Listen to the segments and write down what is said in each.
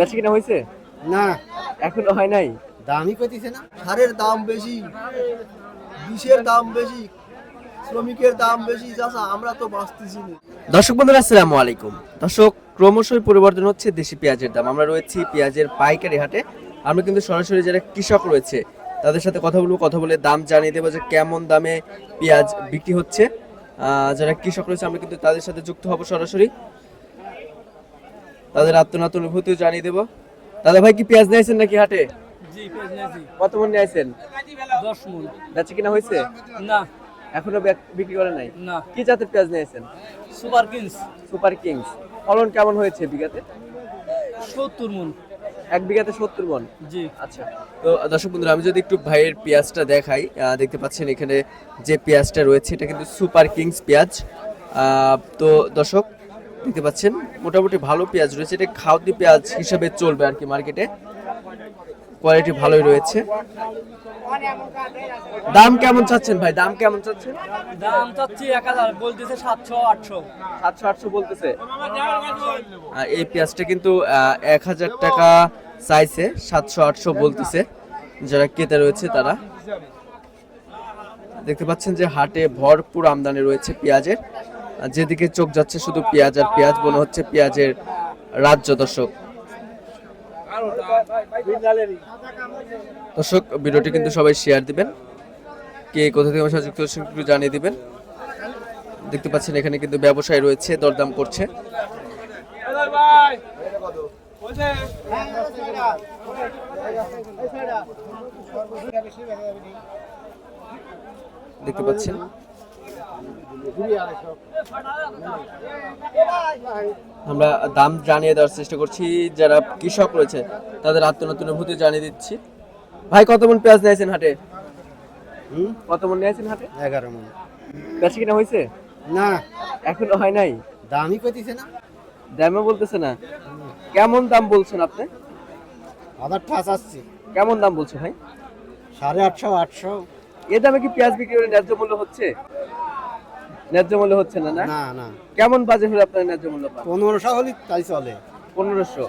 বেচা কিনা হয়েছে? না, এখনো হয় নাই। দামই কইতেছে না। সারের দাম বেশি, বিষের দাম বেশি, শ্রমিকের দাম বেশি। চাচা আমরা তো বাঁচতেছি না। দর্শক বন্ধুরা আসসালামু আলাইকুম। দর্শক, ক্রমশই পরিবর্তন হচ্ছে দেশি পেঁয়াজের দাম। আমরা রয়েছি পেঁয়াজের পাইকারি হাটে। আমরা কিন্তু সরাসরি যারা কৃষক রয়েছে তাদের সাথে কথা বলবো, কথা বলে দাম জানিয়ে দেবো যে কেমন দামে পেঁয়াজ বিক্রি হচ্ছে। যারা কৃষক রয়েছে আমরা কিন্তু তাদের সাথে যুক্ত হব সরাসরি, তাদের আত্মনাত অনুভূতি জানিয়ে দেবো। দাদা ভাই, কি পেঁয়াজ নিয়েছেন নাকি হাটে? জি, পেঁয়াজ নিয়েছি। কত মন নিয়েছেন? 10 মণ। বেচা কিনা হয়েছে? না, এখনো বিক্রি করে নাই। না। কি জাতের পেঁয়াজ নিয়েছেন? Super kings super kings. ফলন কেমন হয়েছে বিঘাতে? 70 মণ। এক বিঘাতে 70 মন। জি। আচ্ছা, তো দর্শক বন্ধুরা আমি যদি একটু ভাইয়ের পেঁয়াজটা দেখাই, দেখতে পাচ্ছেন এখানে যে পেঁয়াজটা রয়েছে এটা কিন্তু সুপার কিংস পেঁয়াজ। তো দর্শক দেখতে পাচ্ছেন মোটামুটি ভালো পেঁয়াজ রয়েছে। এটা খাওয়াতি পেঁয়াজ হিসেবে চলবে আর কি মার্কেটে, কোয়ালিটি ভালোই রয়েছে। দাম কেমন চাচ্ছেন ভাই? দাম কেমন চাচ্ছেন? দাম চাচ্ছি 1000, বলতেছে 700 800। 700-800 বলতেছে। এই পেঁয়াজটা কিন্তু 1000 টাকা চাইছে, 700-800 বলতেছে যারা ক্রেতা রয়েছে তারা। দেখতে পাচ্ছেন যে হাটে ভরপুর আমদানি রয়েছে পেঁয়াজের, যেদিকে চোখ যাচ্ছে শুধু পেঁয়াজ আর পেঁয়াজ, মনে হচ্ছে পেঁয়াজের রাজ্য। দর্শক ভিডিওটি কিন্তু সবাই শেয়ার দিবেন, কে কোথা থেকে আমার সাথে যুক্ত হচ্ছেন একটু জানিয়ে দিবেন। দেখতে পাচ্ছেন এখানে কিন্তু ব্যবসায়ী রয়েছে, দরদাম করছে। দেখতে পাচ্ছেন আমরা দাম জানিয়ে দেওয়ার চেষ্টা করছি, যারা কৃষক রয়েছে তাদের আত্মনতুন অনুভূতি জানিয়ে দিচ্ছি। ভাই, কত মন পেঁয়াজ নিয়েছেন হাটে? কত মন নিয়েছেন হাটে? 11 মণ। বেচা কিনা হয়েছে? না, এখনো হয় নাই। দামই কইতেছে না। দামে বলতেছে না। কেমন দাম বলছেন আপনি? আবার ঠাস আসছে। কেমন দাম বলছো ভাই? 850 800। এ দামে কি পেঁয়াজ বিক্রি করে ন্যায্য মূল্য হচ্ছে? ন্যায্য মূল্য হচ্ছে না, না? না না, কেমন বাজে হলে আপনার ন্যায্য মূল্য পান? 1500 হলে তাই চলে। 1500।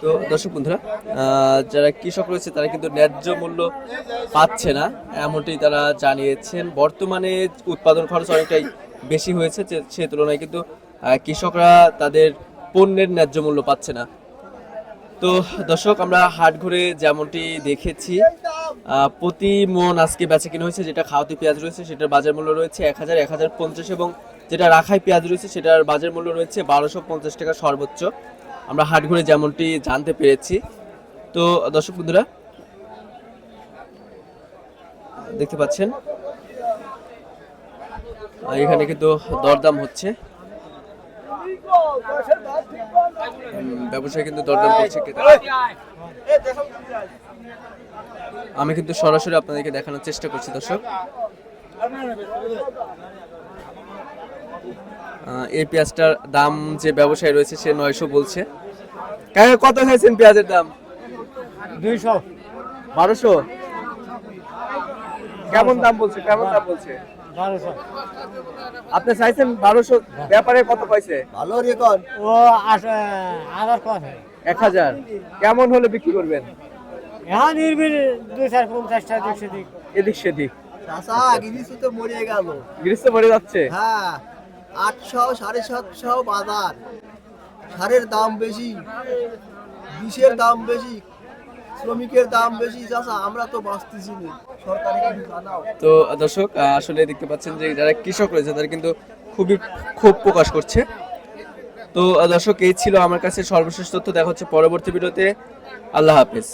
তো দর্শক বন্ধুরা, যারা কৃষক রয়েছে তারা কিন্তু ন্যায্য মূল্য পাচ্ছে না, এমনটি তারা জানিয়েছেন। বর্তমানে উৎপাদন খরচ অনেকটাই বেশি হয়েছে, সে তুলনায় কিন্তু কৃষকরা তাদের পণ্যের ন্যায্য মূল্য পাচ্ছে না। তো দর্শক, আমরা হাট ঘুরে যেমনটি দেখেছি, প্রতি মন আজকে বেচা কিনা হয়েছে। যেটা খাওয়াতি পেঁয়াজ রয়েছে সেটার বাজার মূল্য রয়েছে 1000, 1050, এবং যেটা রাখাই পেঁয়াজ রয়েছে সেটার বাজার মূল্য রয়েছে 1250 টাকা সর্বোচ্চ। আমরা হাট ঘুরে যেমনটি জানতে পেরেছি। তো দর্শক বন্ধুরা দেখতে পাচ্ছেন এখানে কিন্তু দরদাম হচ্ছে, ব্যবসায়ী কিন্তু দরদাম করছে। আমি কিন্তু সরাসরি আপনাদেরকে দেখানোর চেষ্টা করছি দর্শক। এই পেঁয়াজটার দাম যে ব্যবসায়ী রয়েছে সে 900 বলছে। কত চাইছেন পেঁয়াজের দাম? 200 1200। কেমন দাম বলছে? কেমন দাম বলছে? 1200। আপনি চাইছেন 1200, ব্যাপারে কত পাইছে? ভালো রেকর্ড। ও আবার কথা 1000। কেমন হলে বিক্রি করবেন? এখন নির্বিল 250 টাকা দিক এদিক সেদিক। চাচা গিরিসু তো মরে গেল। গ্রীষ্ম মরে যাচ্ছে। হ্যাঁ, 800 750 বাজার। সারের দাম বেশি, বিষের দাম বেশি, শ্রমিকের দাম বেশি। চাচা আমরা তো বাঁচতেছি না। সরকারি কিছু জানাও। তো দর্শক আসলে দেখতে পাচ্ছেন যে যারা কৃষক রয়েছে তারা কিন্তু খুবই ক্ষোভ প্রকাশ করছে। তো দর্শক, এই ছিল আমার কাছে সর্বশেষ তথ্য। দেখা হচ্ছে পরবর্তী ভিডিওতে। আল্লাহ হাফেজ।